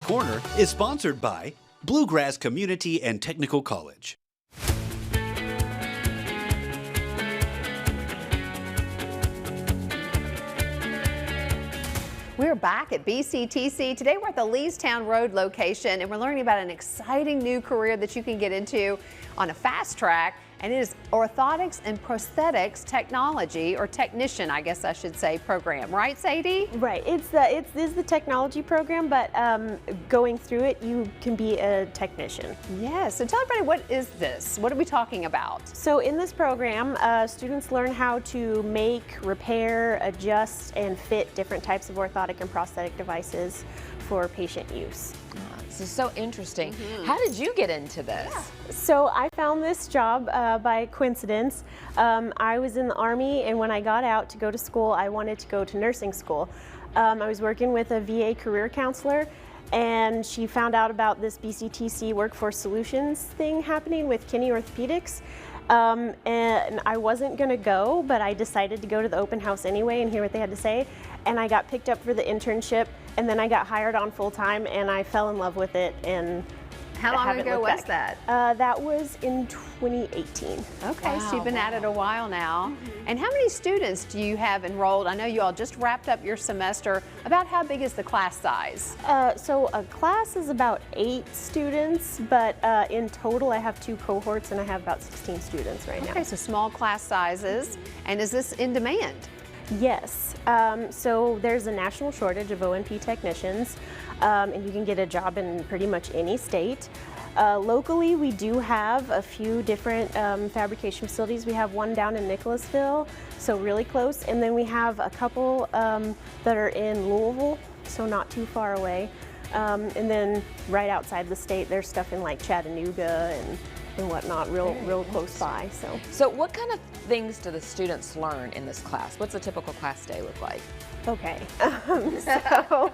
Corner is sponsored by Bluegrass Community and Technical College. We're back at BCTC. Today we're at the Leestown Road location and we're learning about an exciting new career that you can get into on a fast track, and it is Orthotics and Prosthetics Technology, or Technician, I guess I should say, program. Right, Sadie? Right. This is the technology program, but going through it, you can be a technician. Yes. So tell everybody, what is this? What are we talking about? So in this program, students learn how to make, repair, adjust, and fit different types of orthotic and prosthetic devices for patient use. This is so interesting. How did you get into this? So I found this job by coincidence. I was in the Army, and when I got out to go to school, I wanted to go to nursing school. I was working with a VA career counselor, and she found out about this BCTC Workforce Solutions thing happening with Kinney Orthopedics. And I wasn't going to go, but I decided to go to the open house anyway and hear what they had to say. And I got picked up for the internship, and then I got hired on full time, and I fell in love with it. And how long ago was that? That was in 2018. Okay, wow, so you've been at it a while now. And how many students do you have enrolled? I know you all just wrapped up your semester. About how big is the class size? So a class is about 8 students, but in total I have 2 cohorts and I have about 16 students right now. Okay, so small class sizes. And is this in demand? Yes. So there's a national shortage of O&P technicians, and you can get a job in pretty much any state. Locally, we do have a few different fabrication facilities. We have one down in Nicholasville, so really close, and then we have a couple that are in Louisville, so not too far away. And then right outside the state, there's stuff in like Chattanooga and whatnot, real close by. So what kind of things do the students learn in this class? What's a typical class day look like? Okay, so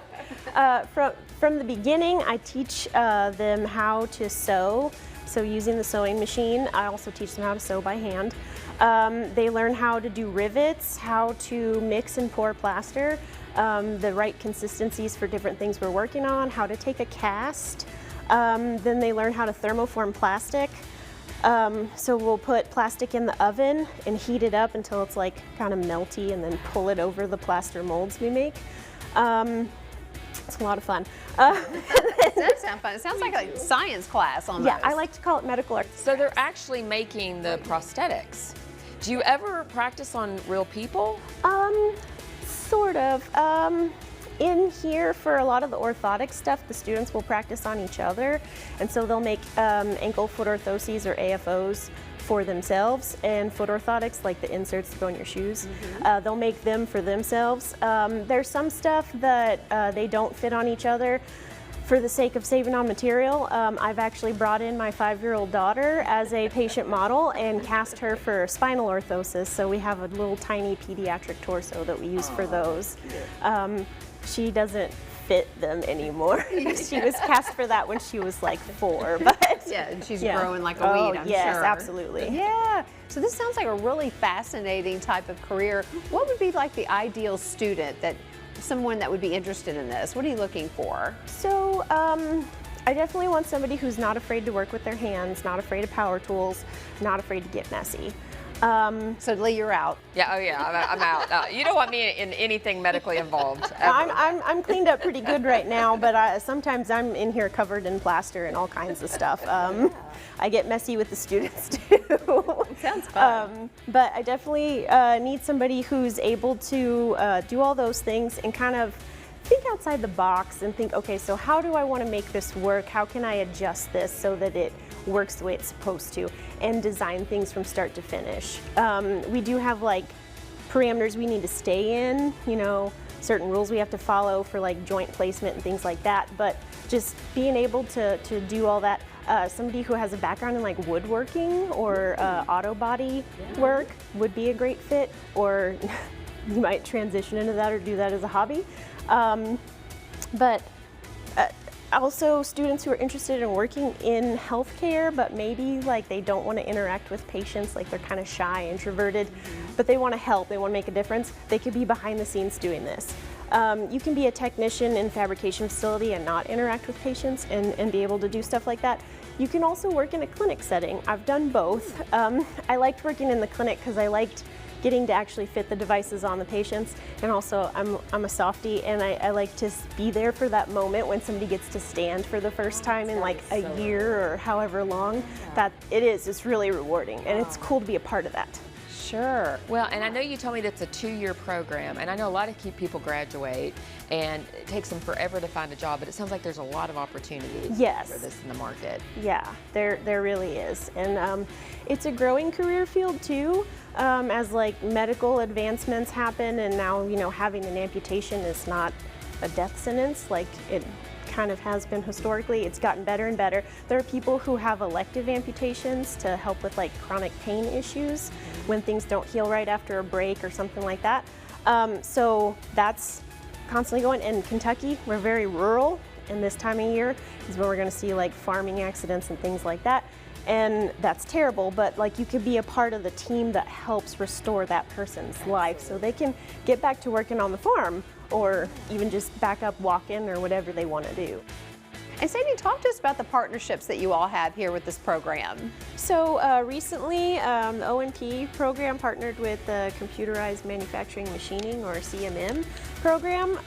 from the beginning, I teach them how to sew. So using the sewing machine, I also teach them how to sew by hand. They learn how to do rivets, how to mix and pour plaster, the right consistencies for different things we're working on, how to take a cast. Then they learn how to thermoform plastic. So we'll put plastic in the oven and heat it up until it's like kind of melty, and then pull it over the plaster molds we make. It's a lot of fun. It does sound fun. It sounds like a science class almost. Yeah, I like to call it medical arts. So they're actually making the prosthetics. Do you ever practice on real people? Sort of. In here, for a lot of the orthotic stuff, the students will practice on each other, and so they'll make ankle foot orthoses, or AFOs, for themselves, and foot orthotics, like the inserts that go in your shoes. They'll make them for themselves. There's some stuff that they don't fit on each other. For the sake of saving on material, I've actually brought in my 5-year-old daughter as a patient model and cast her for spinal orthosis, so we have a little tiny pediatric torso that we use for those. She doesn't fit them anymore. She was cast for that when she was like 4, but yeah, and she's growing like a weed, I'm yes, sure. absolutely. Yeah, so this sounds like a really fascinating type of career. What would be like the ideal student, someone that would be interested in this? What are you looking for? So I definitely want somebody who's not afraid to work with their hands, not afraid of power tools, not afraid to get messy. So Lee, you're out. Yeah, oh yeah, I'm out. You don't want me in anything medically involved. I'm cleaned up pretty good right now, but sometimes I'm in here covered in plaster and all kinds of stuff. I get messy with the students too. Sounds fun. But I definitely need somebody who's able to do all those things and kind of think outside the box and think, okay, so how do I want to make this work? How can I adjust this so that it works the way it's supposed to, and design things from start to finish. We do have like parameters we need to stay in, you know, certain rules we have to follow for like joint placement and things like that, but just being able to do all that. Somebody who has a background in like woodworking or auto body work would be a great fit, or you might transition into that or do that as a hobby. But also students who are interested in working in healthcare, but maybe like they don't want to interact with patients, like they're kind of shy, introverted, but they want to help, they want to make a difference. They could be behind the scenes doing this. You can be a technician in a fabrication facility and not interact with patients and be able to do stuff like that. You can also work in a clinic setting. I've done both. I liked working in the clinic because I liked getting to actually fit the devices on the patients, and also I'm a softie, and I like to be there for that moment when somebody gets to stand for the first time in like a year or however long. That it's really rewarding, and it's cool to be a part of that. Sure. Well, and I know you told me that's a 2-year program, and I know a lot of people graduate, and it takes them forever to find a job, but it sounds like there's a lot of opportunities for this in the market. Yeah, there really is, and it's a growing career field too, as like medical advancements happen, and now having an amputation is not a death sentence like it kind of has been historically. It's gotten better and better. There are people who have elective amputations to help with like chronic pain issues when things don't heal right after a break or something like that. So that's constantly going. In Kentucky, we're very rural, and this time of year is when we're going to see like farming accidents and things like that. And that's terrible, but like you could be a part of the team that helps restore that person's life so they can get back to working on the farm, or even just back up walking or whatever they want to do. And Sadie, talk to us about the partnerships that you all have here with this program. So recently, the O&P program partnered with the Computerized Manufacturing Machining, or CMM program,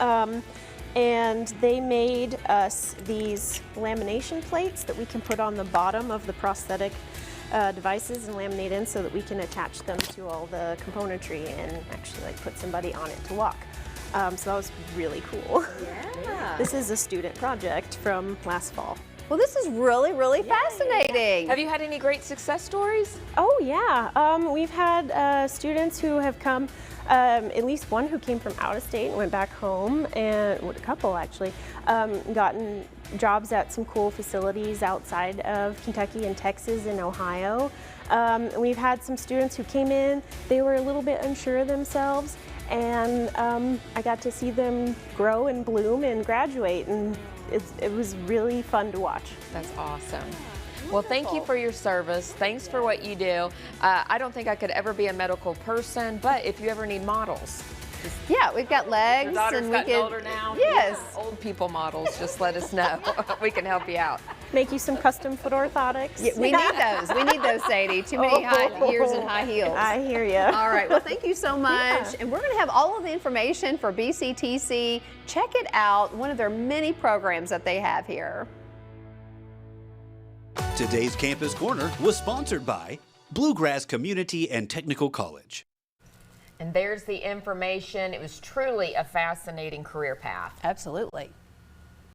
and they made us these lamination plates that we can put on the bottom of the prosthetic devices and laminate in so that we can attach them to all the componentry and actually like put somebody on it to walk. So that was really cool. Yeah. This is a student project from last fall. Well, this is really fascinating. Have you had any great success stories? Oh yeah, we've had students who have come, at least one who came from out of state and went back home, and a couple actually, gotten jobs at some cool facilities outside of Kentucky and Texas and Ohio. We've had some students who came in, they were a little bit unsure of themselves, and I got to see them grow and bloom and graduate, and it was really fun to watch. That's awesome. Well, thank you for your service. Thanks for what you do. I don't think I could ever be a medical person, but if you ever need models. Yeah, we've got legs. Your daughter's and gotten older now. Yes. Yeah, old people models, just let us know. We can help you out. Make you some custom foot orthotics. Yeah, we need those. We need those, Sadie. Too many high years in high heels. I hear you. All right. Well, thank you so much. Yeah. And we're going to have all of the information for BCTC. Check it out. One of their many programs that they have here. Today's Campus Corner was sponsored by Bluegrass Community and Technical College. And there's the information. It was truly a fascinating career path. Absolutely.